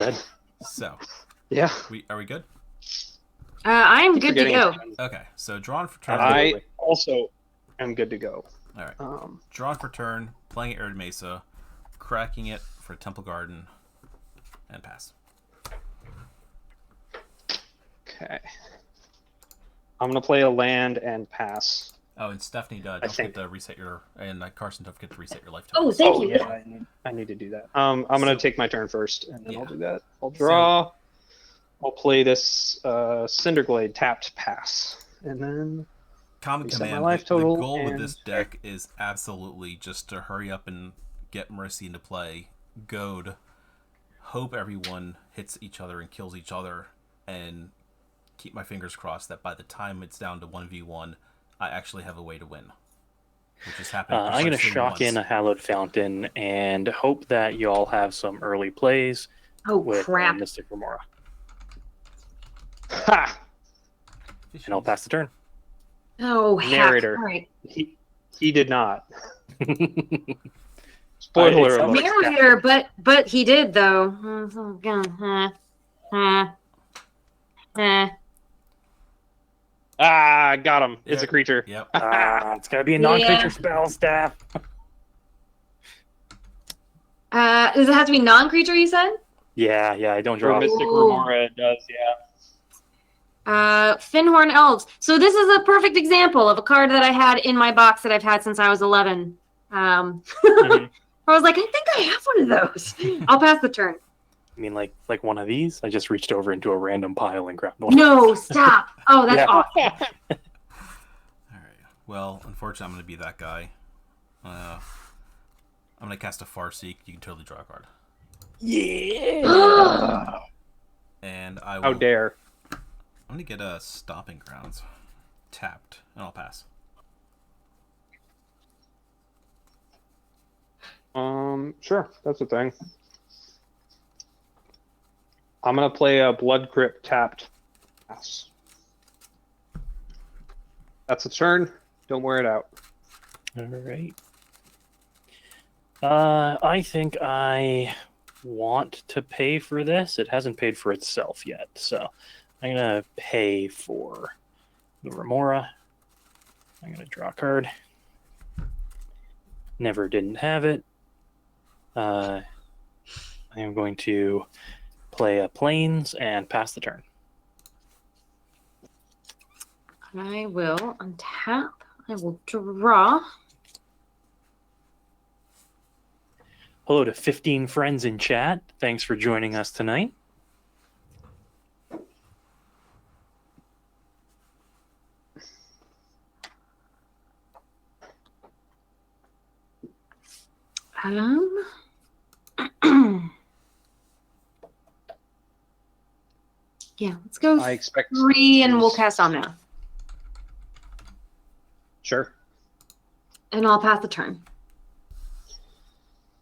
Good. So, Yeah. are we good? I am good to go. Okay, so drawn for turn. I also am good to go. All right. Drawn for turn, playing Arid Mesa, cracking it for Temple Garden, and pass. Okay. I'm going to play a land and pass. Oh, and Stephanie, don't forget to reset your... And Carson, don't forget to reset your life tokens. Oh, thank you. Yeah, I need to do that. I'm going to take my turn first, and then I'll do that. I'll draw. I'll play this Cinderglade tapped pass. And then... Common command, life total the goal with this deck is absolutely just to hurry up and get Marisi into play, goad, hope everyone hits each other and kills each other, and keep my fingers crossed that by the time it's down to 1v1, I actually have a way to win. Which is happening. I'm going to shock in a Hallowed Fountain and hope that you all have some early plays with crap. Mystic Remora. Ha! And I'll pass the turn. Oh, narrator. All right. He did not. Spoiler alert. Narrator, but he did though. Ah, got him. It's a creature. Yep. It's gotta be a non-creature spell, staff. Does it have to be non-creature? You said. Yeah. I don't draw. For Mystic Remora, it does. Yeah. Finhorn Elves. So this is a perfect example of a card that I had in my box that I've had since I was 11. I was like, I think I have one of those. I'll pass the turn. I mean, like one of these? I just reached over into a random pile and grabbed one. No, stop. Oh, that's awesome. All right. Well, unfortunately, I'm going to be that guy. I'm going to cast a Farseek. You can totally draw a card. Yeah. And I will... How dare. I'm going to get a Stomping Grounds tapped, and I'll pass. Sure. That's a thing. I'm going to play a Blood Crypt tapped pass. That's a turn. Don't wear it out. All right. I think I want to pay for this. It hasn't paid for itself yet, so I'm going to pay for the Remora. I'm going to draw a card. Never didn't have it. I am going to play a Plains and pass the turn. I will untap. I will draw. Hello to 15 friends in chat. Thanks for joining us tonight. Yeah, let's go I expect 3 and we'll cast Omnath. Sure. And I'll pass the turn.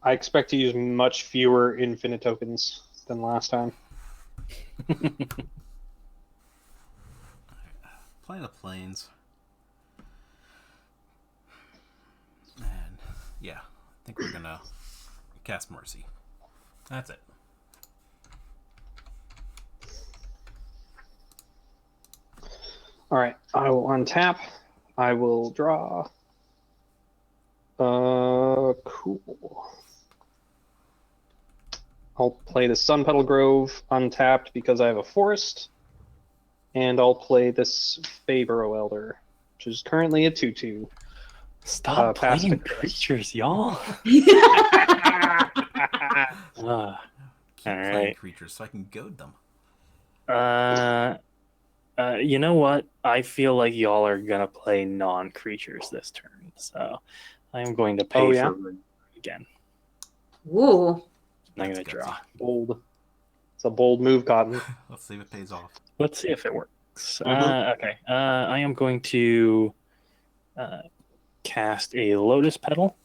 I expect to use much fewer infinite tokens than last time. Playing the Plains. And yeah, I think we're gonna cast Mercy. That's it. All right, I will untap. I will draw. Cool. I'll play the Sun Petal Grove untapped because I have a forest. And I'll play this Fabro Elder, which is currently a 2/2. Stop playing creatures, y'all. Keep playing creatures so I can goad them. You know what? I feel like y'all are gonna play non-creatures this turn, so I'm going to pay for again. Ooh. I'm gonna draw. Bold. It's a bold move, Cotton. Let's see if it pays off. Let's see if it works. Okay. I am going to cast a Lotus Petal.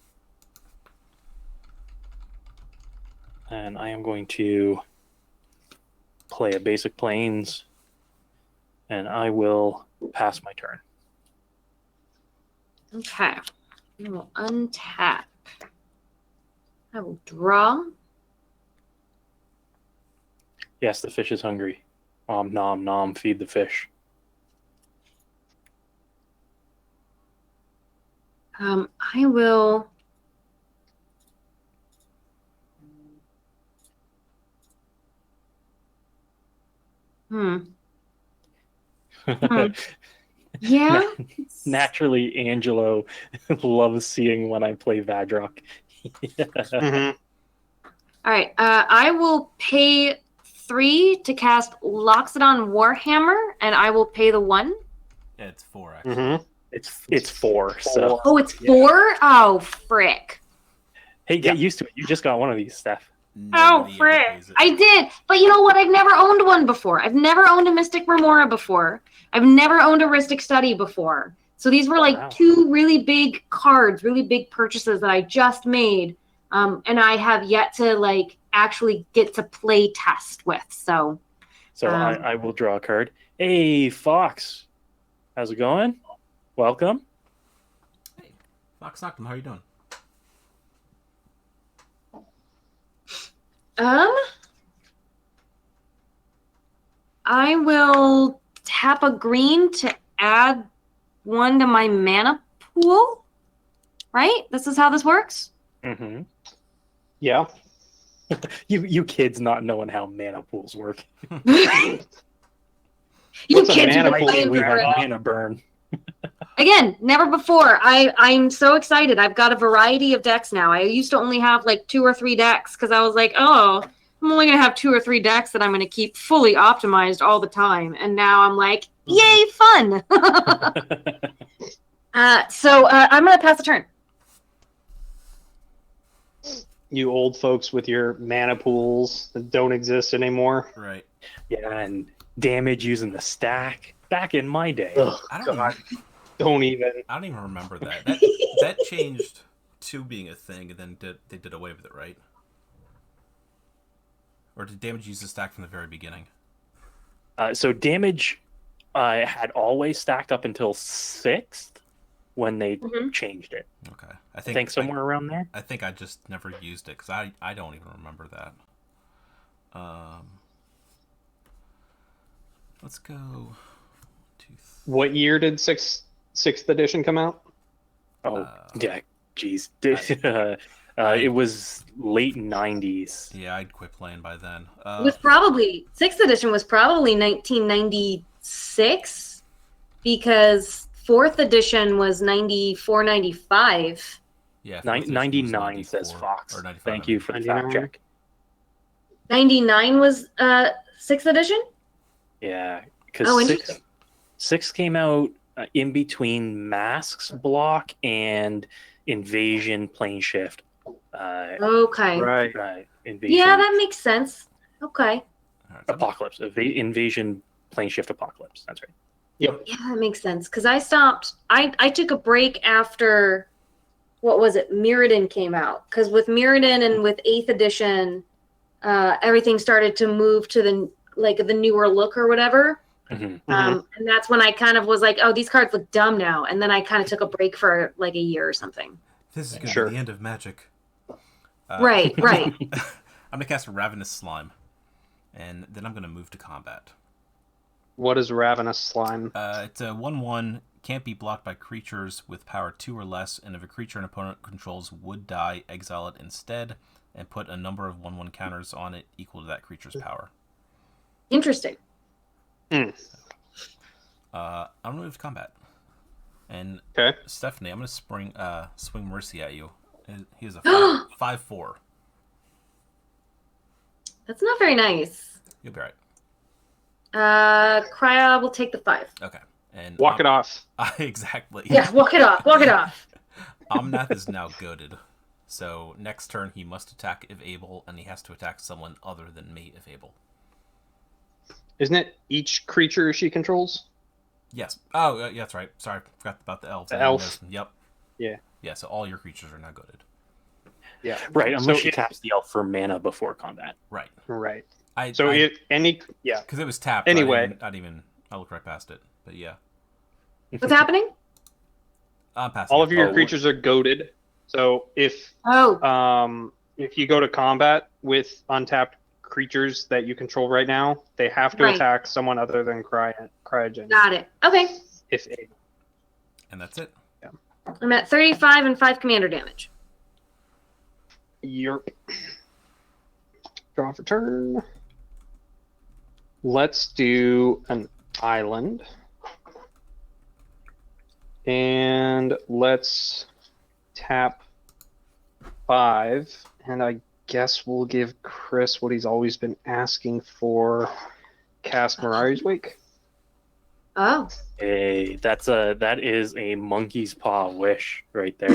And I am going to play a basic Plains. And I will pass my turn. Okay. I will untap. I will draw. Yes, the fish is hungry. Nom nom, feed the fish. I will. Hmm. Yeah. Naturally, Angelo loves seeing when I play Vadrok. Mhm. All right. I will pay 3 to cast Loxodon Warhammer, and I will pay the 1. Yeah, it's 4 actually. Mhm. It's 4. So Oh, it's 4? Oh, frick. hey, get Yeah. used to it. You just got one of these, Steph. Oh, Nobody ever frick. plays it. I did. But you know what? I've never owned one before. I've never owned a Mystic Remora before. I've never owned a Rhystic Study before. So these were like Wow. 2 really big cards, really big purchases that I just made. And I have yet to like actually get to play test with. So So I will draw a card. Hey, Fox. How's it going? Welcome. Hey, Fox Knock'em, how are you doing? I will tap a green to add 1 to my mana pool. Right? This is how this works? Mm-hmm. Yeah. You kids not knowing how mana pools work. You What's a kids mana are pool, playing We for have it. mana burn. Again, never before. I'm so excited. I've got a variety of decks now. I used to only have like 2 or 3 decks because I was like, oh, I'm only going to have 2 or 3 decks that I'm going to keep fully optimized all the time. And now I'm like, yay, fun. So I'm going to pass the turn. You old folks with your mana pools that don't exist anymore. Right. Yeah, and damage using the stack. Back in my day. Ugh, I don't God. even, Don't even. I don't even remember that. That changed to being a thing, and then they did away with it, right? Or did damage use the stack from the very beginning? So damage had always stacked up until 6th when they changed it. Okay, I think somewhere around there. I think I just never used it because I don't even remember that. Let's go. What year did sixth edition come out? Oh, yeah, geez. It was late 90s. Yeah, I'd quit playing by then. It was probably 6th edition was probably 1996 because 4th edition was 94, 95. Yeah, 99 says Fox. Or 95, Thank you for the 99. fact check. 99 was 6th edition? Yeah, because Oh, 6 came out in between Masks block and Invasion Plane Shift. Okay. Right. Invasion Yeah, that makes sense. Okay. All right, so Apocalypse. Invasion Plane Shift Apocalypse. That's right. Yep. Yeah, that makes sense. Because I stopped. I took a break after, what was it? Mirrodin came out. Because with Mirrodin and with 8th edition, everything started to move to the newer look or whatever. Mm-hmm. And that's when I kind of was like, oh, these cards look dumb now. And then I kind of took a break for like a year or something. this is going to Sure. be the end of Magic. Right. I'm going to cast Ravenous Slime, and then I'm going to move to combat. What is Ravenous Slime? It's a 1/1, can't be blocked by creatures with power 2 or less, and if a creature an opponent controls would die, exile it instead, and put a number of 1/1 counters on it equal to that creature's power. Interesting. I'm going to move to combat. And Okay. Stephanie, I'm going to swing Marisi at you. He has a 5/4. That's not very nice. You'll be right. Cryo will take the 5. Okay. And Walk it off. Exactly. Yeah, walk it off. Walk it off. Omnath is now goaded. So next turn he must attack if able, and he has to attack someone other than me if able. Isn't it each creature she controls? Yes. Oh, yeah, that's right. Sorry, forgot about the elves. The elf. Yep. Yeah. Yeah, so all your creatures are now goaded. Yeah. Right, unless So she taps the elf for mana before combat. Right. Right. Yeah. Because it was tapped. Anyway. I looked right past it. But yeah. What's happening? I'm passing. all of your Oh. creatures are goaded. So if Oh, you go to combat with untapped creatures that you control right now, they have to Right. attack someone other than cryogen. Got it. Okay. If able. And that's it. I'm at 35 and 5 commander damage. Yerp. Draw for turn. Let's do an island. And let's tap 5. And I guess we'll give Chris what he's always been asking for. Cast Mirari's Wake. Oh. Hey, that is a monkey's paw wish right there.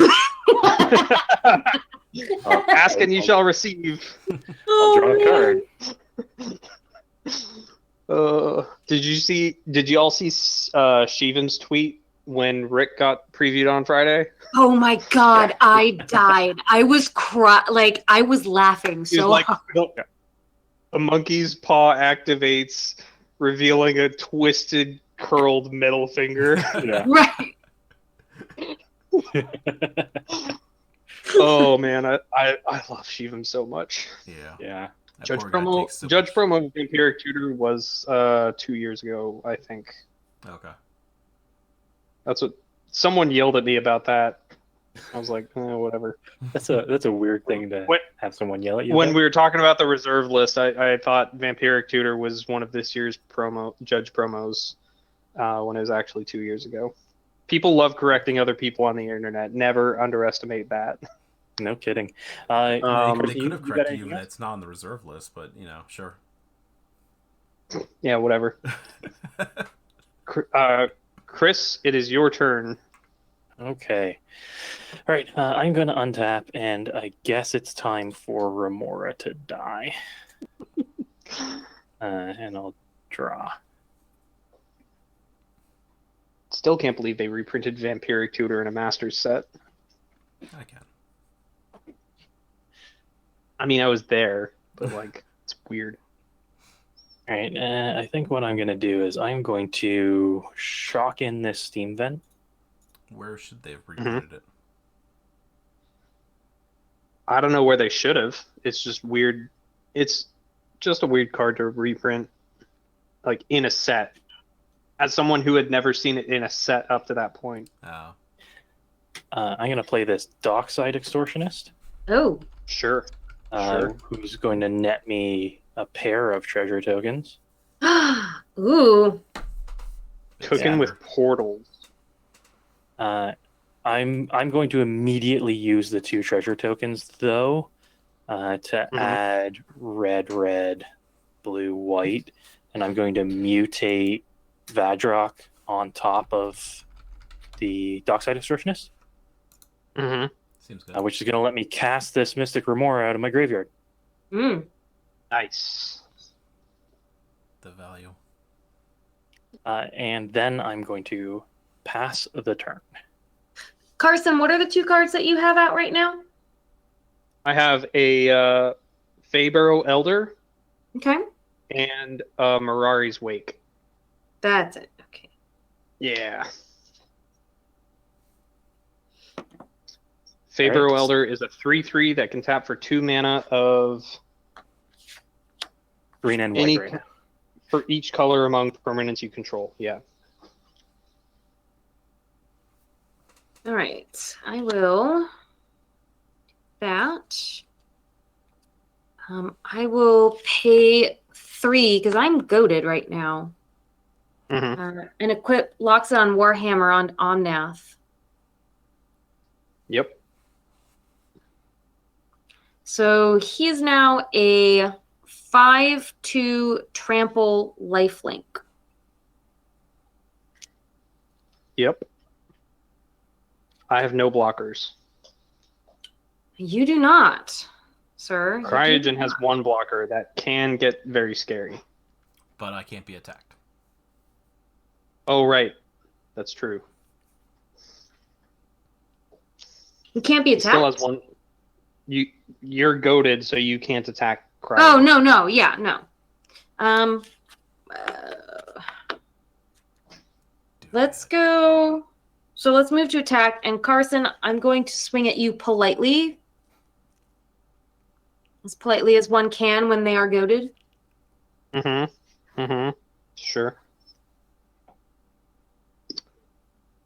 Ask and you shall receive. I'll draw a card. Did you all see Shivan's tweet when Rick got previewed on Friday? Oh my god, I died. I was I was laughing He was so like, hard. a monkey's paw activates, revealing a twisted, curled middle finger. Yeah. Right. Oh man, I love Shivam so much. Yeah. Yeah. That Judge poor guy promo takes so Judge much- promo of Vampiric Tutor was 2 years ago, I think. Okay. That's what someone yelled at me about that. I was like, whatever. That's a weird thing to What- have someone yell at you. When about. we were talking about the reserve list, I thought Vampiric Tutor was one of this year's Judge promos, when it was actually 2 years ago. People love correcting other people on the internet. Never underestimate that. No kidding. They Chris, could have got corrected anything you, and else? it's not on the reserve list, but sure. Yeah, whatever. Chris, it is your turn. Okay. All right. I'm going to untap, and I guess it's time for Remora to die. And I'll draw. Still can't believe they reprinted Vampiric Tutor in a Masters set. I can. I mean, I was there, but like, it's weird. All right. I think what I'm going to do is I'm going to shock in this steam vent. Where should they have reprinted it? I don't know where they should have. It's just weird. It's just a weird card to reprint, like in a set. As someone who had never seen it in a set up to that point. Oh. I'm going to play this Dockside Extortionist, Oh. Sure. Sure. who's going to net me a pair of treasure tokens. Ooh. Cooking Yeah. with portals. I'm going to immediately use the 2 treasure tokens though, to add red, blue, white, and I'm going to mutate Vadrok on top of the Dockside Extortionist, Mm-hmm. Seems good. which is going to let me cast this Mystic Remora out of my graveyard. Mm. Nice. The value. And then I'm going to pass the turn. Carson, what are the 2 cards that you have out right now? I have a Feybarrow Elder Okay. and Mirari's Wake. That's it. Okay. Yeah. Feybarrow Alright. Elder is a 3/3 that can tap for 2 mana of Green and white any right now. for each color among permanents you control. Yeah. All right. I will that. I will pay 3 because I'm goaded right now. Mm-hmm. And equip locks it on Warhammer on Omnath. Yep. So he is now a 5/2 trample lifelink. Yep. I have no blockers. You do not, sir. You do Cryogen has not. 1 blocker that can get very scary. But I can't be attacked. Oh, right. That's true. You can't be It still attacked. has 1. You're goaded, so you can't attack Cryogen. Oh no, yeah, no. Let's go. So let's move to attack. And Carson, I'm going to swing at you politely. as politely as one can when they are goaded. Sure.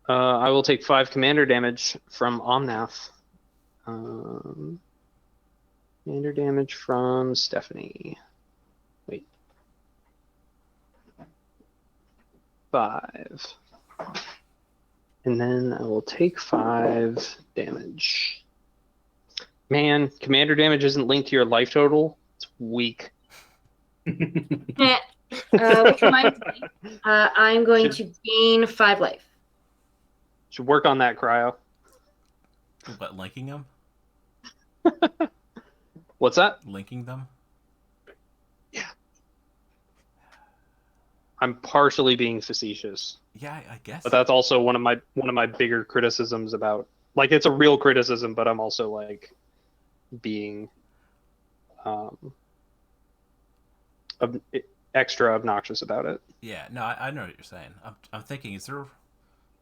I will take 5 commander damage from Omnath. Commander damage from Stephanie. Wait. 5. And then I will take 5 damage. Man, commander damage isn't linked to your life total. It's weak. Which reminds me, I'm going to gain 5 life. Should work on that, Cryo. What, linking them? What's that? Linking them? Yeah. I'm partially being facetious. Yeah, I guess. But that's also one of my bigger criticisms about, like, it's a real criticism, but I'm also like being extra obnoxious about it. Yeah, no, I know what you're saying. I'm thinking,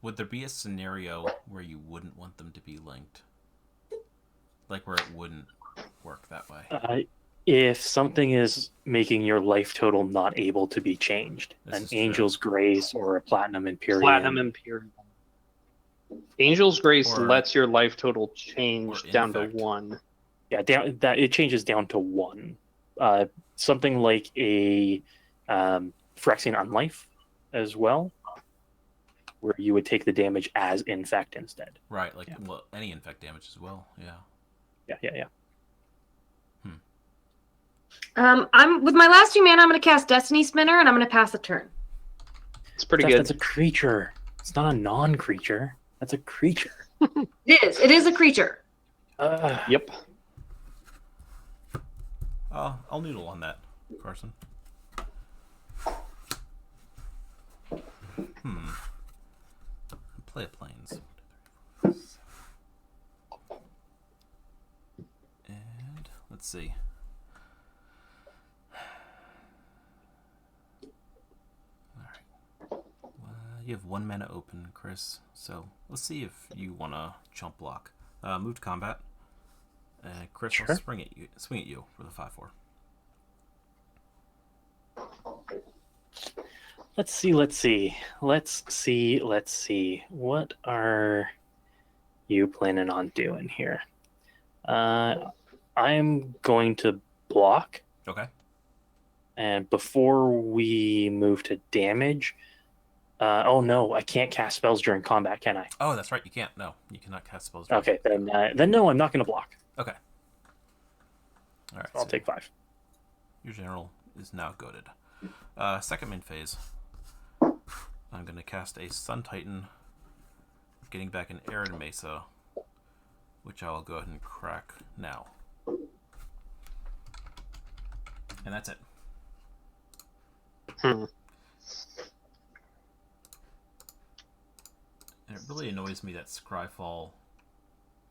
would there be a scenario where you wouldn't want them to be linked? Like where it wouldn't work that way? If something is making your life total not able to be changed, an Angel's Grace or a Platinum Imperium. Angel's Grace lets your life total change down to 1. Yeah, it changes down to 1. Something like a Phyrexian Unlife as well, where you would take the damage as infect instead. Right, like well, any infect damage as well. Yeah. Yeah. I'm with my last 2 mana. I'm going to cast Destiny Spinner, and I'm going to pass a turn. It's pretty good. That's a creature. It's not a non-creature. That's a creature. It is. It is a creature. Yep. I'll noodle on that, Carson. Play a planes. And let's see. Alright. You have 1 mana open, Chris. So let's see if you want to chump block. Move to combat. Chris, Sure. I'll swing at you for the 5/4. Let's see. What are you planning on doing here? I'm going to block. Okay. And before we move to damage, oh no, I can't cast spells during combat, can I? Oh, that's right. You can't. No, you cannot cast spells. Okay, then no, I'm not going to block. Okay. All right. I'll take 5. Your general is now goaded. Second main phase. I'm going to cast a Sun Titan, getting back an Arid Mesa, which I will go ahead and crack now. And that's it. And it really annoys me that Scryfall,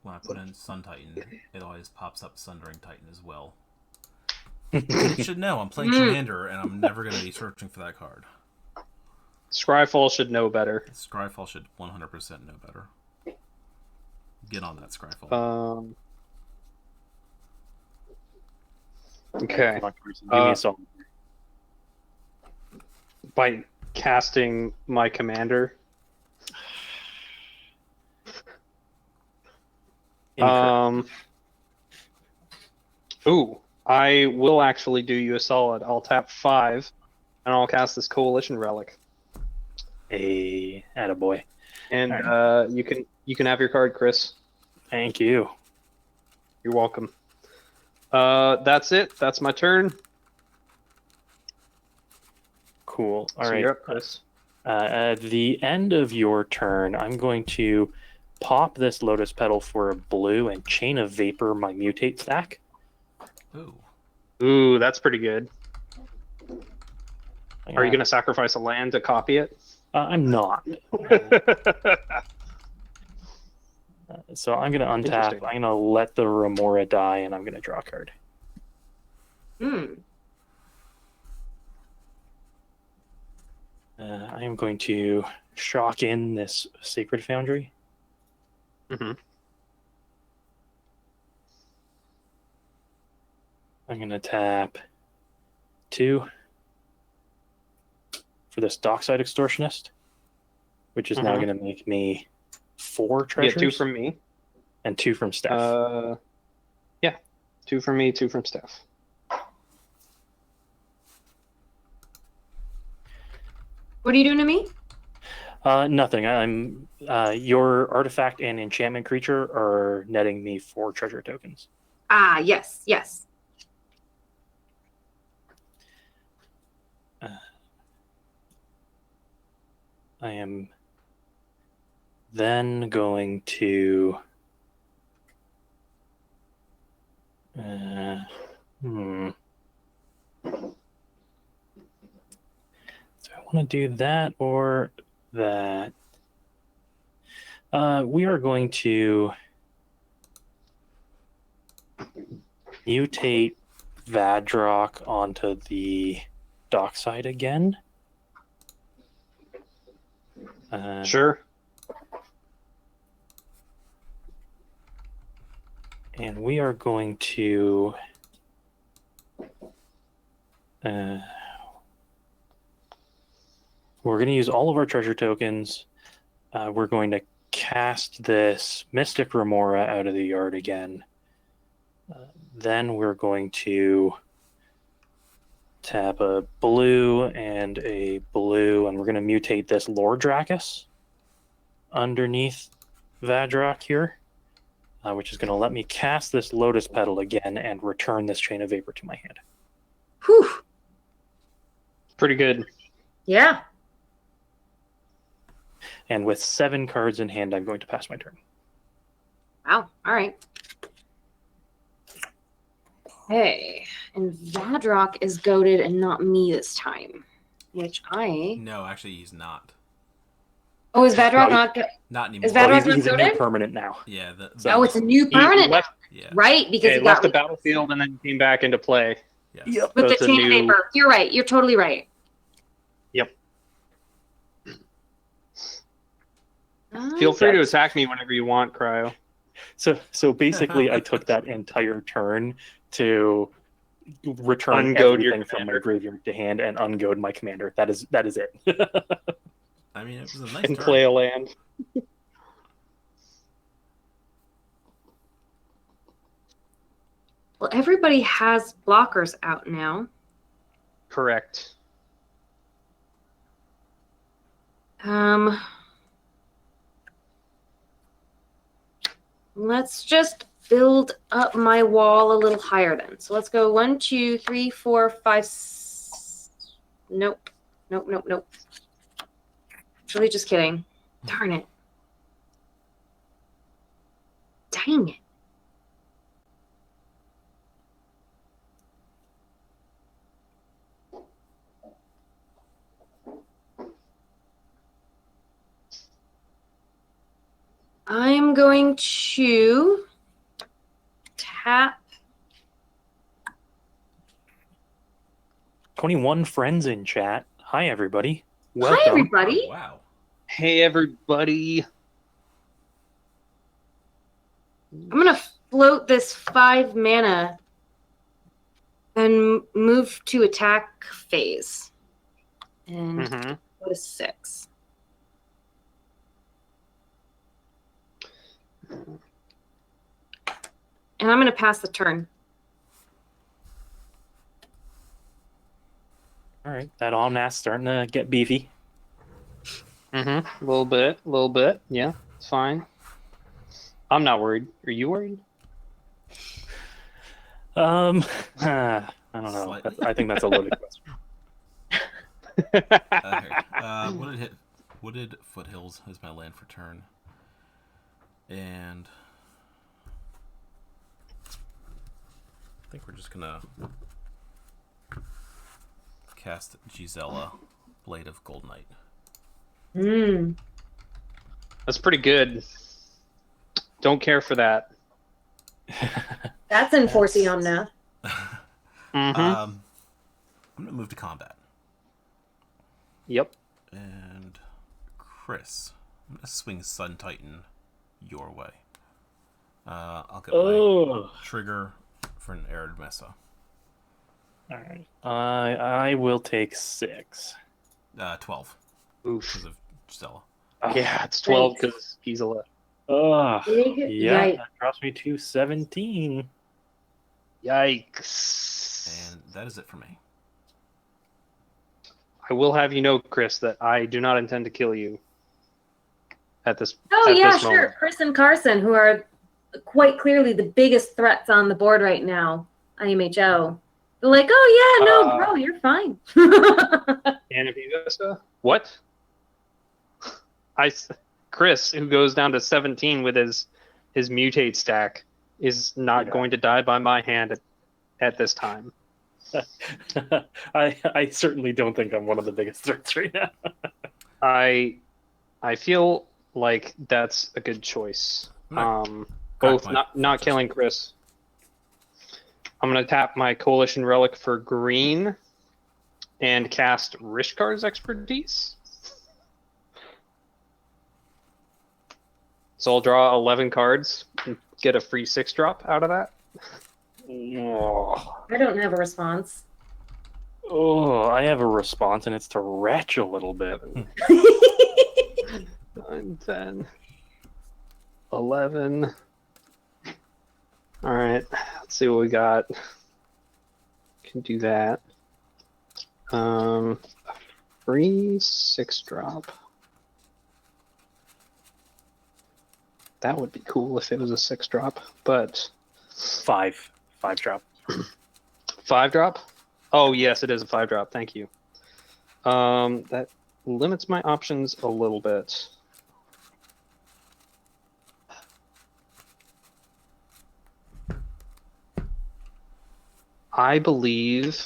when I put in Sun Titan, it always pops up Sundering Titan as well. You should know, I'm playing Commander, and I'm never going to be searching for that card. Scryfall should know better. Scryfall should 100% know better. Get on that, Scryfall. Okay. Give me a song. By casting my commander. Ooh, I will actually do you a solid. I'll tap 5, and I'll cast this Coalition Relic. Attaboy. And right. you can have your card, Chris. Thank you. You're welcome. That's it. That's my turn. Cool. All So right. you're up, Chris. At the end of your turn, I'm going to pop this Lotus Petal for a blue and Chain of Vapor my Mutate stack. Ooh, that's pretty good. Are you going to sacrifice a land to copy it? I'm not. So I'm going to untap. I'm going to let the Remora die, and I'm going to draw a card. I am going to shock in this Sacred Foundry. I'm going to tap 2 for this Dockside Extortionist, which is now going to make me 4 treasures. Get 2 from me. And 2 from Steph. Yeah. 2 from me, 2 from Steph. What are you doing to me? Nothing. I'm your artifact and enchantment creature are netting me 4 treasure tokens. Ah, yes, yes. I am then going to do I want to do that or that? We are going to mutate Vadrok onto the Dockside again. Sure. And we are going to we're going to use all of our treasure tokens. We're going to cast this Mystic Remora out of the yard again. Then we're going to tap a blue and a blue, and we're going to mutate this Lord Dracus underneath Vadrok here, which is going to let me cast this Lotus Petal again and return this Chain of Vapor to my hand. Whew. Pretty good. Yeah. And with 7 cards in hand, I'm going to pass my turn. Wow. All right. Hey, and Vadrok is goaded and not me this time, which I... No, actually, he's not. Oh, is Vadrok not... Not anymore. Is Vadrok he's a new goaded? permanent now. Yeah. Oh, it's a new permanent. left, Yeah. Right, because he he left got the battlefield and then came back into play. Yes. Yep. with So the it's a Chain of new- Vapor. You're right. You're totally right. Yep. Ah. Feel free to attack me whenever you want, Cryo. So basically, I took that entire turn to return Ungoad your everything from my commander. graveyard to hand and ungoad my commander. That is it. I mean, it was a nice And turn. play a land. Well, everybody has blockers out now. Correct. Let's just build up my wall a little higher then. So let's go 1, 2, 3, 4, 5. Nope. Nope. Really just kidding. Darn it. Dang it. I'm going to tap 21 friends in chat. Hi, everybody. Welcome. Hi, everybody. Oh, wow. Hey, everybody. I'm going to float this 5 mana and move to attack phase. And go to 6. And I'm going to pass the turn. All right, that Omnath's starting to get beefy. A little bit. Yeah, it's fine. I'm not worried. Are you worried? I don't know. Slightly. I think that's a loaded question. Okay. Wooded Foothills is my land for turn. And I think we're just gonna cast Gisela, Blade of Gold Knight. That's pretty good. Don't care for that. That's enforcing Omnath. I'm gonna move to combat. Yep. And Chris, I'm gonna swing Sun Titan your way. I'll get my trigger for an Arid Mesa. All right. I will take 6. 12 Oof. because of Gisela. Yeah, it's 12 because he's 11. Oh, Big yeah, yikes. that drops me to 17. Yikes. And that is it for me. I will have you know, Chris, that I do not intend to kill you at this Oh at yeah, this sure. moment. Chris and Carson, who are quite clearly the biggest threats on the board right now, IMHO. They're like, oh yeah, no, bro, you're fine. Anavista? What? Chris, who goes down to 17 with his mutate stack, is not going to die by my hand at this time. I certainly don't think I'm one of the biggest threats right now. I feel like that's a good choice. Both not killing Chris. I'm gonna tap my Coalition Relic for green and cast Rishkar's Expertise. So I'll draw 11 cards and get a free 6-drop out of that. Oh, I don't have a response. I have a response, and it's to retch a little bit. 9, 10, 11. All right, let's see what we got. Can do that. Free 6-drop. That would be cool if it was a 6-drop, but 5 drop. 5-drop? Oh yes, it is a 5-drop. Thank you. That limits my options a little bit. I believe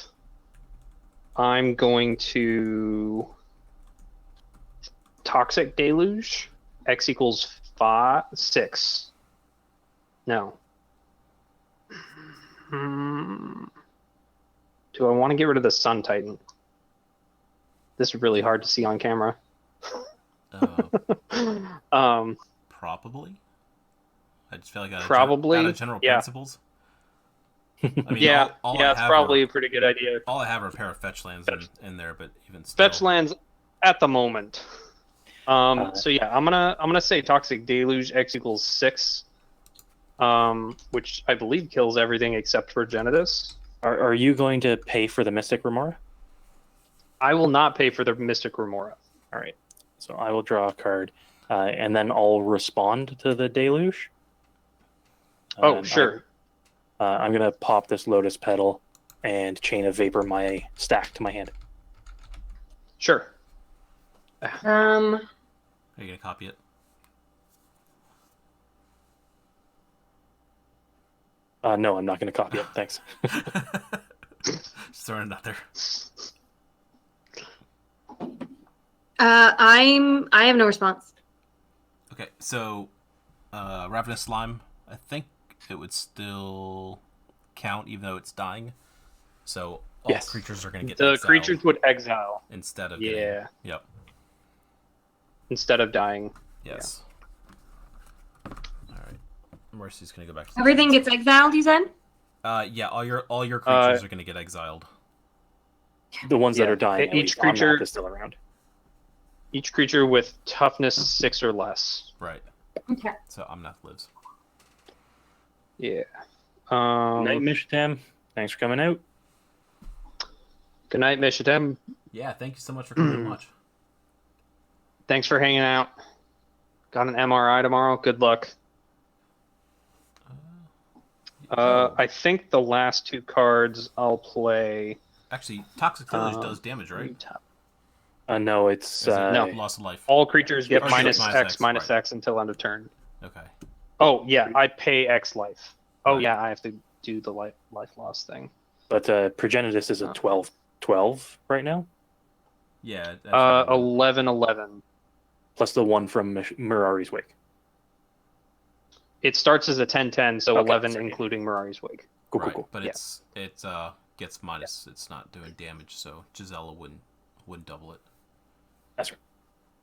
I'm going to Toxic Deluge. X equals 6. No. Do I want to get rid of the Sun Titan? This is really hard to see on camera. Probably. I just feel like Probably, out of general yeah. principles. I mean, Yeah, all I it's have probably a pretty good idea. All I have are a pair of fetch lands in there, but even still. Fetch lands at the moment. So yeah, I'm gonna say Toxic Deluge X equals 6, which I believe kills everything except Progenitus. Are you going to pay for the Mystic Remora? I will not pay for the Mystic Remora. All right. So I will draw a card, and then I'll respond to the Deluge. Oh, sure. I'm going to pop this Lotus Petal and Chain of Vapor my stack to my hand. Sure. Are you going to copy it? No, I'm not going to copy it. Thanks. Just throwing it out there. I have no response. Okay, so Ravenous Slime, I think it would still count even though it's dying. So all creatures are going to get the exiled creatures would exile instead of yep, instead of dying. Yes. All right. Marisi's going to go back to Everything gets exiled, you said? Yeah, all your creatures are going to get exiled. The ones that are dying. Each creature is still around. Each creature with toughness 6 or less. Right. Okay. So Omnath lives. Yeah. Good night, Mishatam. Thanks for coming out. Good night, Mishatam. Yeah, thank you so much for coming to watch. Thanks for hanging out. Got an MRI tomorrow. Good luck. I think the last 2 cards I'll play. Actually, Toxic Deluge does damage, right? No, it's no. Loss of life. All creatures get minus X, minus right. X until end of turn. Okay. Oh yeah, I pay X life. Oh Right. yeah, I have to do the life loss thing. But Progenitus is a 12 right now. Yeah. That's 11. Plus the one from Mirari's Wake. It starts as a 10-10, so Okay, 11 sorry. including Mirari's Wake. Cool. But Yeah. it gets minus. It's not doing damage, so Gisela wouldn't double it. That's right.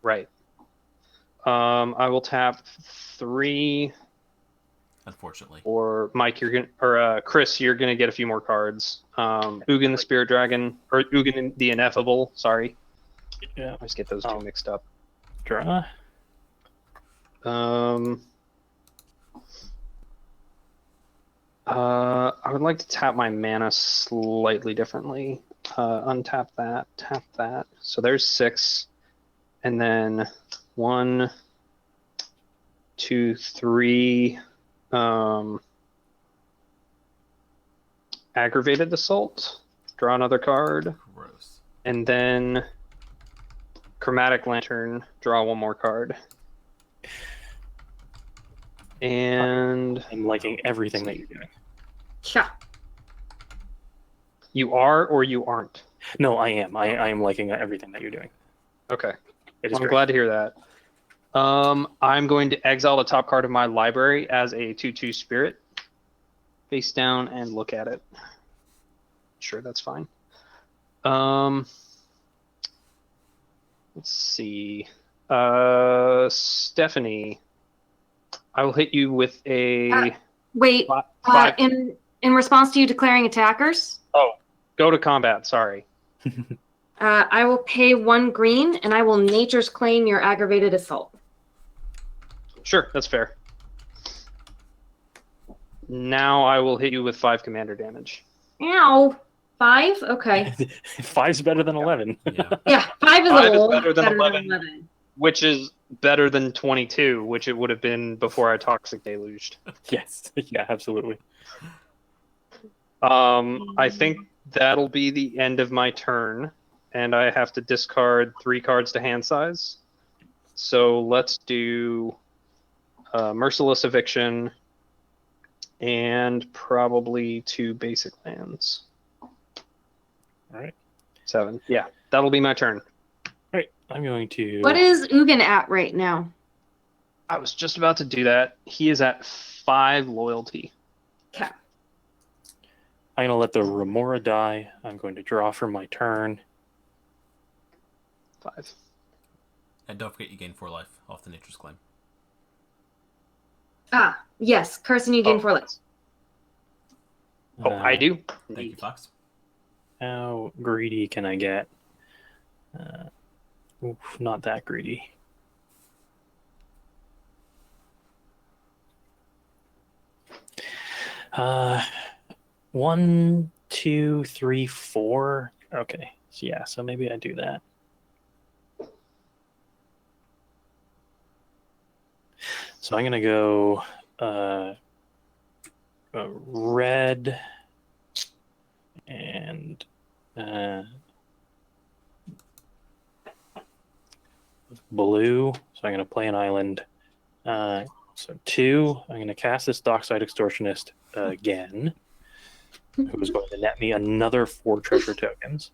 Right. I will tap 3 unfortunately. Or Mike, Chris, you're gonna get a few more cards. Ugin the Spirit Dragon, or Ugin the Ineffable. Sorry, Yeah. I always get those two mixed up. Draw. I would like to tap my mana slightly differently. Untap that, tap that. So there's 6, and then 1, 2, 3. Aggravated Assault. Draw another card, Gross. and then Chromatic Lantern. Draw one more card. And I'm liking everything that you're doing. Yeah. you are or you aren't? No, I am. I am liking everything that you're doing. Okay. It is I'm great. glad to hear that. I'm going to exile the top card of my library as a 2/2 spirit. Face down and look at it. Sure, that's fine. Let's see. Stephanie, I will hit you with a Wait. five. In response to you declaring attackers, Go to combat. Sorry. I will pay 1 green, and I will Nature's Claim your aggravated assault. Sure, that's fair. Now I will hit you with 5 commander damage. Ow. 5? Okay. 5's better than 11. Yeah. Yeah, 5 is 5 a is little better than better 11. than 11. Which is better than 22, which it would have been before I Toxic Deluged. Yes. Yeah, absolutely. I think that'll be the end of my turn, and I have to discard 3 cards to hand size. So let's do Merciless Eviction and probably 2 basic lands. All right. 7. Yeah, that'll be my turn. All right. I'm going to. What is Ugin at right now? I was just about to do that. He is at 5 loyalty. Okay. I'm going to let the Remora die. I'm going to draw for my turn. 5. And don't forget you gain 4 life off the Nature's Claim. Ah, yes. Carson, you gain 4 life. Oh, I do? Thank you, Fox. How greedy can I get? Not that greedy. Uh, 1, 2, 3, 4. Okay. So yeah, so maybe I do that. So I'm gonna go red and blue. So I'm gonna play an island. So 2. I'm gonna cast this Dockside Extortionist again, who is going to net me another 4 treasure tokens.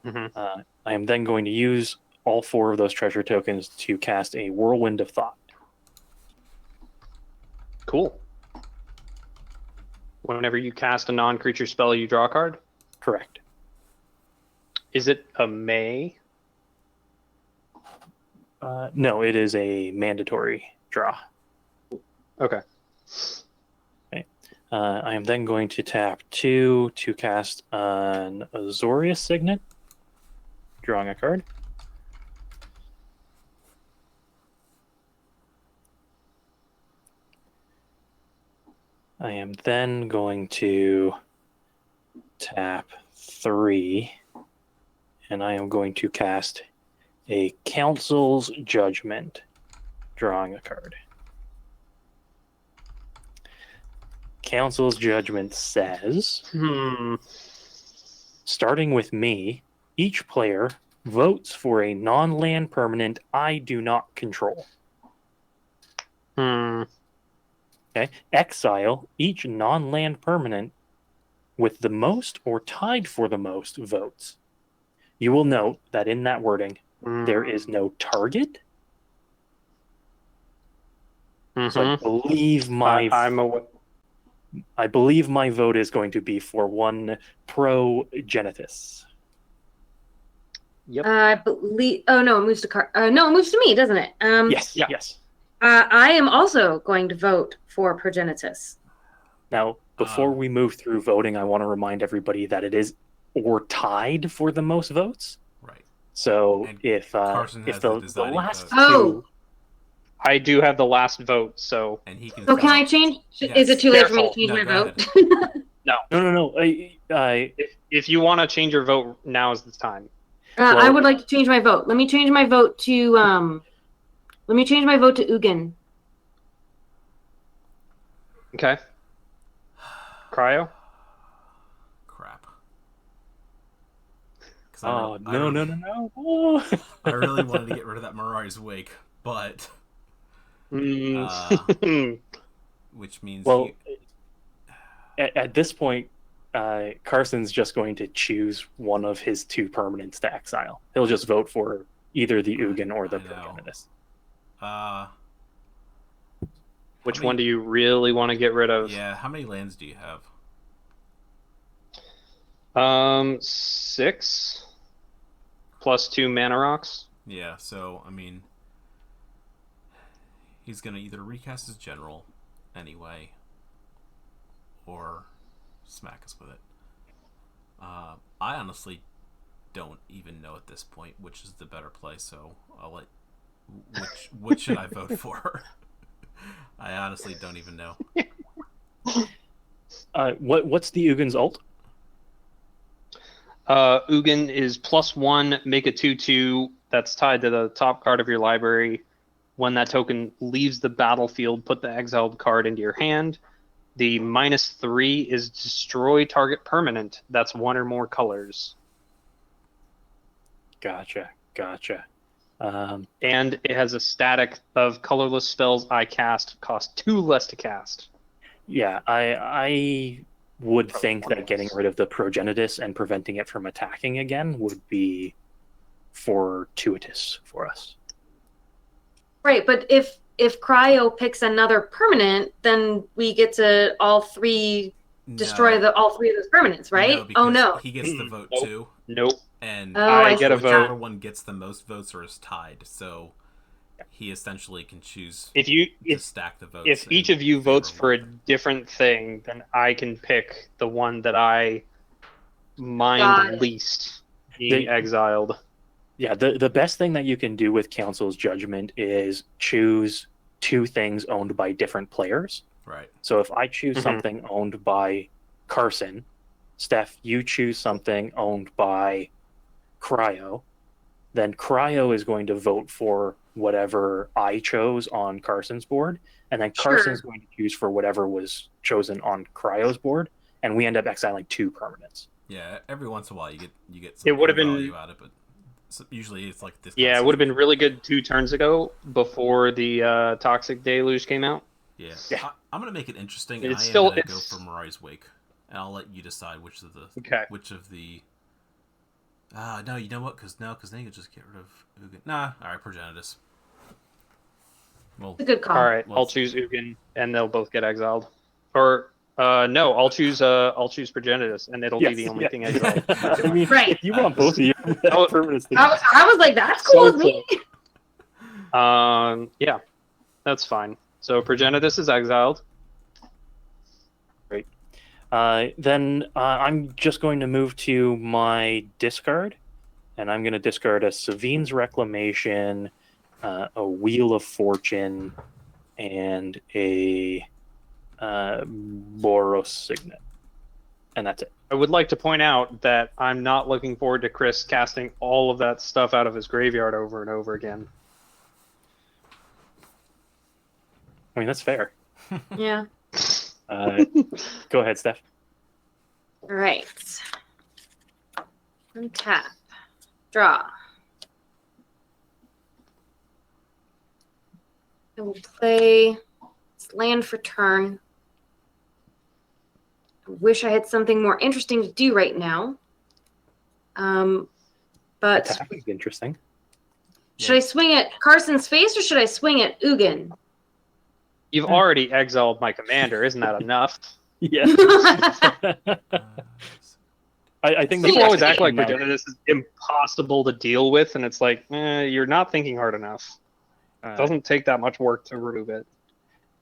Mm-hmm. I am then going to use all 4 of those treasure tokens to cast a Whirlwind of Thought. Cool. Whenever you cast a non-creature spell, you draw a card? Correct. Is it a May? No, it is a mandatory draw. Okay. I am then going to tap 2 to cast an Azorius Signet, drawing a card. I am then going to tap 3, and I am going to cast a Council's Judgment, drawing a card. Council's Judgment says, starting with me, each player votes for a non-land permanent I do not control. Okay. Exile each non-land permanent with the most or tied for the most votes. You will note that in that wording, there is no target. So I believe I believe my vote is going to be for 1 Progenitus. Yep. I believe. Oh no, it moves to no, it moves to me, doesn't it? Yes. Yeah. Yes. I am also going to vote for Progenitus. Now, before we move through voting, I want to remind everybody that it is or tied for the most votes. Right. So And if Carson has the the deciding last vote. two, I do have the last vote, so And he can. So can I change? Yes. Is it too late for me to Careful. change No, my go vote? no. if you want to change your vote, now is the time. Well- I would like to change my vote. Let me change my vote to Ugin. Okay. Cryo. Crap. 'Cause Oh I no. Oh. I really wanted to get rid of that Mirari's Wake, but Mm. which means Well, at this point, Carson's just going to choose one of his two permanents to exile. He'll just vote for either the Ugin or the I know. Progenitus. Which How many- one do you really want to get rid of? Yeah, how many lands do you have? 6 plus 2 mana rocks. Yeah, so I mean, he's gonna either recast his general anyway, or smack us with it. I honestly don't even know at this point which is the better play, so I'll let. Which should I vote for? I honestly don't even know. What's the Ugin's ult? Ugin is +1, make a 2/2 that's tied to the top card of your library. When that token leaves the battlefield, put the exiled card into your hand. The -3 is destroy target permanent. That's one or more colors. Gotcha. And it has a static of colorless spells I cast cost 2 less to cast. Yeah, I would Probably think one that of getting those. rid of the Progenitus and preventing it from attacking again would be fortuitous for us. Right, but if Cryo picks another permanent, then we get to all three destroy all three of those permanents, right? No, no. he gets the vote Nope. too, Nope. and I get a whichever vote. one gets the most votes or is tied. So he essentially can choose If you to stack the votes. if each in of you votes favor for a of one. different thing, then I can pick the one that I Got mind it. least being They- exiled. Yeah, the best thing that you can do with Council's Judgment is choose two things owned by different players. Right. So if I choose Mhm. something owned by Carson, Steph, you choose something owned by Cryo, then Cryo is going to vote for whatever I chose on Carson's board, and then Sure. Carson's going to choose for whatever was chosen on Cryo's board, and we end up exiling two permanents. Yeah. Every once in a while, you get some It would have been- value out of it, but usually it's like this. Yeah, it would have been really good 2 turns ago before the Toxic Deluge came out. Yeah. Yeah. I'm gonna make it interesting. It's I am still- gonna go it's- for Mirari's Wake, and I'll let you decide which of the Okay. No, you know what? Because then you can just get rid of Ugin. Nah, all right, Progenitus. Well, It's a good call. All right, Well, I'll choose Ugin, and they'll both get exiled. Or no, I'll choose Progenitus, and it'll be the only thing exiled. I mean, Right. if you want both of your Oh, permanents, I was like, that's cool So with me. Yeah, that's fine. So Progenitus is exiled. then I'm just going to move to my discard, and I'm going to discard a Savine's Reclamation, a Wheel of Fortune, and a Boros Signet. And that's it. I would like to point out that I'm not looking forward to Chris casting all of that stuff out of his graveyard over and over again. I mean, that's fair. Yeah. Go ahead, Steph. All right. Untap. Draw. I will play this land for turn. I wish I had something more interesting to do right now. But Attacking is interesting. should I swing at Carson's face or should I swing at Ugin? You've already exiled my commander, isn't that enough? Yeah. I think People Yeah. always act like No. Progenitus is impossible to deal with, and it's like, you're not thinking hard enough. Doesn't take that much work to remove it.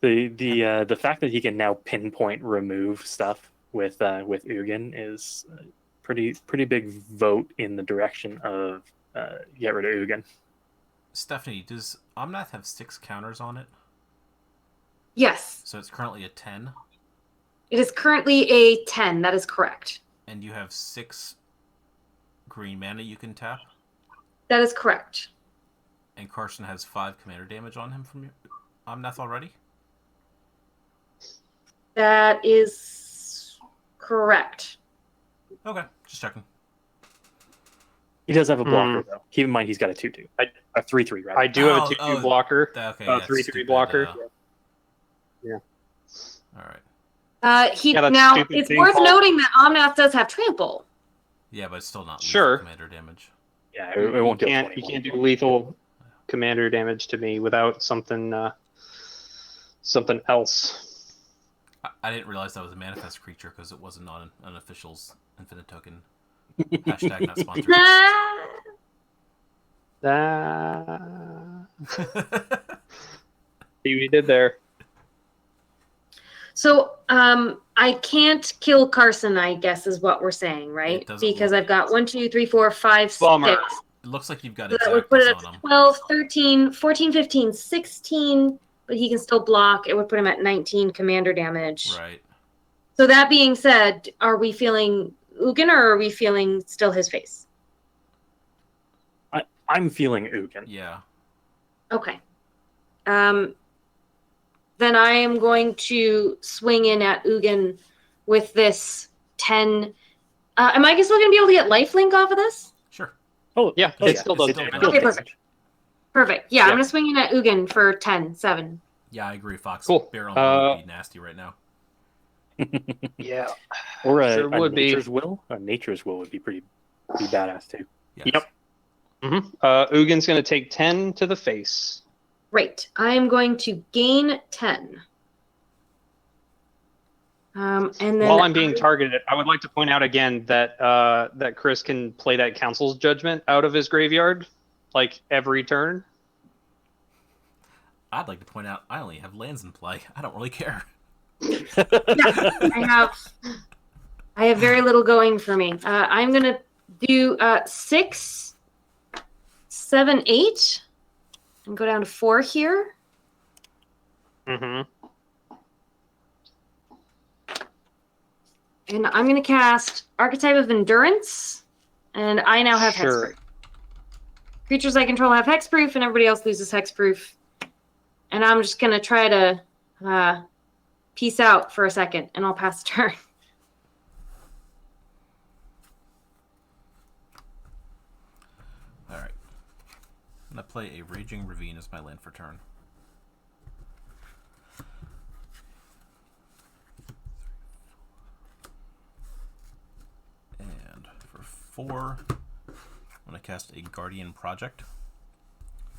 The fact that he can now pinpoint remove stuff with Ugin is a pretty big vote in the direction of get rid of Ugin. Stephanie, does Omnath have 6 counters on it? Yes. So it's currently a 10? It is currently a 10. That is correct. And you have 6 green mana you can tap? That is correct. And Carson has 5 commander damage on him from Omnath already? That is correct. Okay, just checking. He does have a blocker, though. Keep in mind he's got a 2/2. A 3/3, rather. I do have a 2/2 blocker. Okay, 3/3 blocker. Yeah. All right. Now it's worth noting that Omnath does have trample. Yeah, but it's still not lethal Sure. commander damage. Yeah, it won't do. You can't do lethal commander damage to me without something else. I didn't realize that was a manifest creature because it wasn't on an official's infinite token. Hashtag not sponsored. See what you did there. So I can't kill Carson, I guess is what we're saying, right? Because I've got 1, 2, 3, 4, 5, Bummer. 6. It looks like you've got So that would put it up exactness to on him. 12, 13, 14, 15, 16, but he can still block. It would put him at 19 commander damage. Right. So that being said, are we feeling Ugin or are we feeling still his face? I'm feeling Ugin. Yeah. Okay. Then I am going to swing in at Ugin with this 10. Am I still going to be able to get lifelink off of this? Sure. Yeah, it still does. Okay, perfect. Perfect. Yeah, I'm going to swing in at Ugin for 10, 7. Yeah, I agree. Fox Cool. Barrel would be nasty right now. Yeah. Or Sure a would be. Nature's Will. A Nature's Will would be pretty badass too. Yes. Yep. Ugin's going to take 10 to the face. Great. I am going to gain 10. And then While I'm being targeted, I would like to point out again that that Chris can play that Council's Judgment out of his graveyard, like every turn. I'd like to point out I only have lands in play. I don't really care. yeah, I have very little going for me. I'm going to do 6, 7, 8. And go down to 4 here. Mm-hmm. And I'm going to cast Archetype of Endurance. And I now have Sure. Hexproof. Creatures I control have Hexproof, and everybody else loses Hexproof. And I'm just going to try to peace out for a second, and I'll pass the turn. All right. I'm going to play a Raging Ravine as my land for turn. And for 4, I'm going to cast a Guardian Project.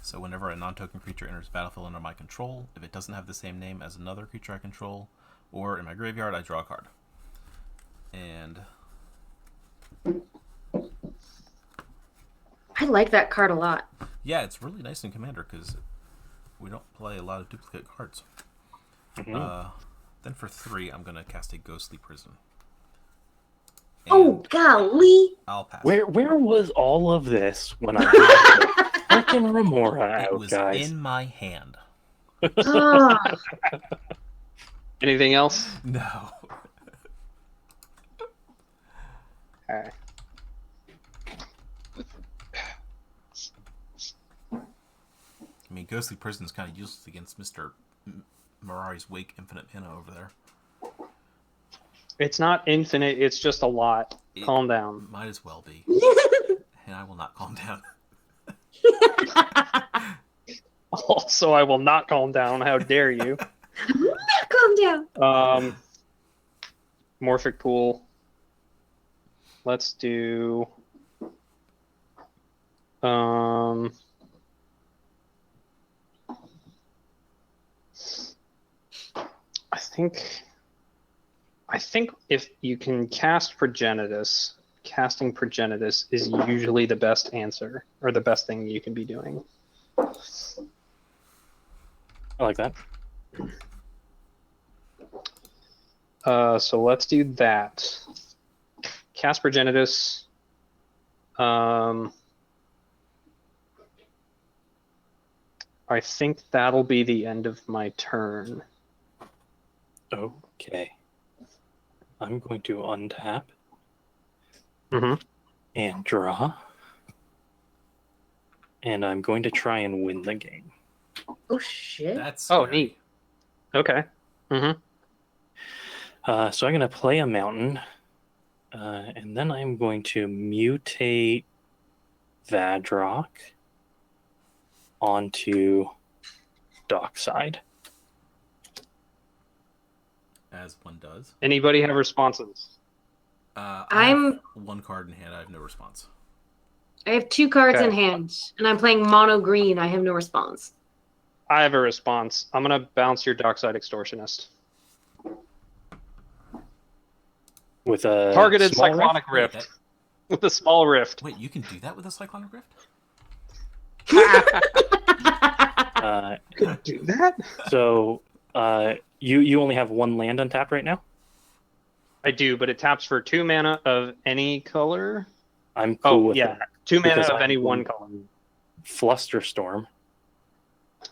So whenever a non-token creature enters battlefield under my control, if it doesn't have the same name as another creature I control, or in my graveyard, I draw a card. And I like that card a lot. yeah, it's really nice in Commander because we don't play a lot of duplicate cards. Mhm. Then for 3, I'm going to cast a Ghostly Prison. Oh, And golly. I'll pass. Where was all of this when I had freaking Remora It out, was guys? in my hand. Oh, Anything else? No. Okay. I mean, Ghostly Prison's kind of useless against Mr. Mirari's Wake Infinite Mana over there. It's not infinite. It's just a lot. Calm down. Might as well be. And I will not calm down. Also, I will not calm down. How dare you? calm down. Morphic Pool. Let's do. I think if you can cast Progenitus, casting Progenitus is usually the best answer or the best thing you can be doing. I like that. So let's do that. Cast Progenitus. I think that'll be the end of my turn. Okay. I'm going to untap Mm-hmm. and draw. And I'm going to try and win the game. Oh shit. That's Oh, scary. neat. Okay. Mm-hmm. So I'm going to play a mountain. And then I'm going to mutate Vadrok onto Dockside. As one does. Anybody have responses? I I'm- have one card in hand. I have no response. I have 2 cards Okay. in hand, and I'm playing mono green. I have no response. I have a response. I'm gonna bounce your Dockside Extortionist. With a Targeted small Cyclonic Wait, Rift. With a small rift. Wait, you can do that with a Cyclonic Rift? Could do that? So you only have 1 land untapped right now? I do, but it taps for 2 mana of any color. I'm cool Oh, with yeah. that. 2 mana Because of I'm any one going color. Flusterstorm,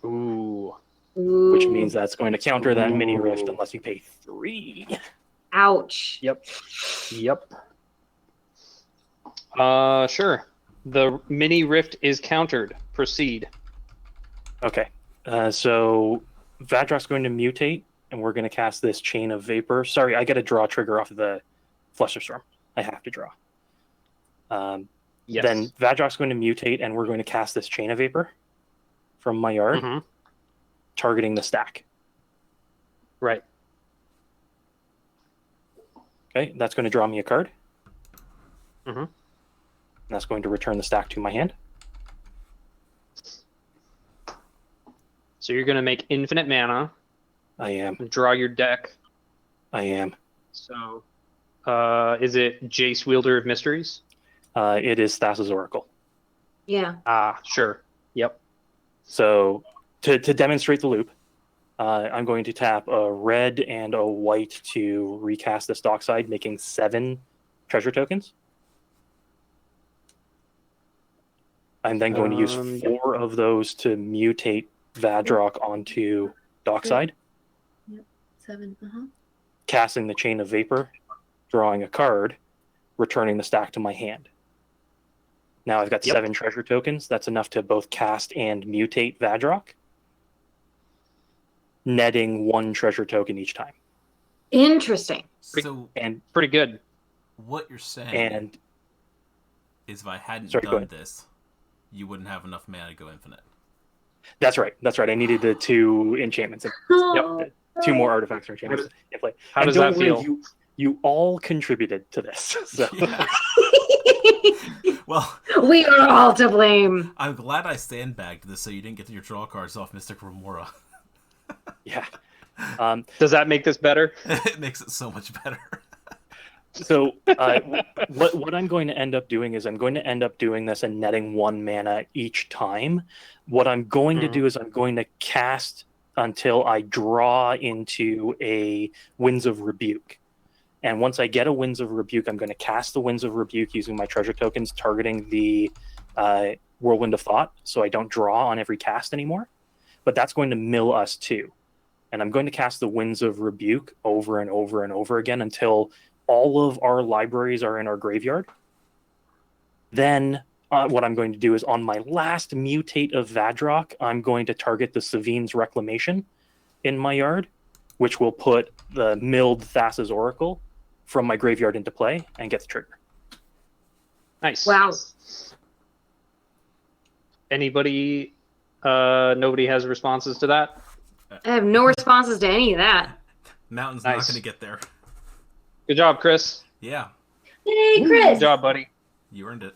Ooh. which Ooh. means that's going to counter that mini rift unless you pay 3. Ouch. Yep. Sure. The mini rift is countered. Proceed. Okay. So Vadrok's going to mutate, and we're going to cast this Chain of Vapor. Sorry, I get a draw trigger off of the Flusterstorm. I have to draw. Yes. Then Vadrok's going to mutate, and we're going to cast this Chain of Vapor from my yard, Mhm. targeting the stack. Right. Okay, that's going to draw me a card. Mhm. And that's going to return the stack to my hand. So you're gonna make infinite mana I am. and draw your deck. I am. So, is it Jace, Wielder of Mysteries? It is Thassa's Oracle. Yeah. Ah, sure. Yep. So to demonstrate the loop, I'm going to tap a red and a white to recast this Dockside, making 7 treasure tokens. I'm then going to use 4 of those to mutate Vadrok onto Dockside, 7. Uh-huh. casting the Chain of Vapor, drawing a card, returning the stack to my hand. Now I've got Yep. 7 treasure tokens. That's enough to both cast and mutate Vadrok, netting 1 treasure token each time. Interesting. So And Pretty good. what you're saying and is if I hadn't Sorry, go done ahead. this, you wouldn't have enough mana to go infinite. that's right. I needed the 2 enchantments. Oh, 2 more artifacts or enchantments in play. How And does don't that worry, feel? You all contributed to this. So Yeah. Well, we are all to blame. I'm glad I sandbagged this so you didn't get your draw cards off Mystic Remora. yeah. Does that make this better? It makes it so much better. So what I'm going to end up doing is I'm going to end up doing this and netting 1 mana each time. What I'm going to do is I'm going to cast until I draw into a Winds of Rebuke. And once I get a Winds of Rebuke, I'm going to cast the Winds of Rebuke using my treasure tokens, targeting the Whirlwind of Thought, so I don't draw on every cast anymore. But that's going to mill us too. And I'm going to cast the Winds of Rebuke over and over and over again until all of our libraries are in our graveyard. Then what I'm going to do is on my last mutate of Vadrok, I'm going to target the Savine's Reclamation in my yard, which will put the milled Thassa's Oracle from my graveyard into play and get the trigger. Nice. Wow. Anybody? Nobody has responses to that? I have no responses to any of that. Mountain's not Nice. going to get there. Good job, Chris. Yeah, Hey, Good Chris. job, buddy. you earned it.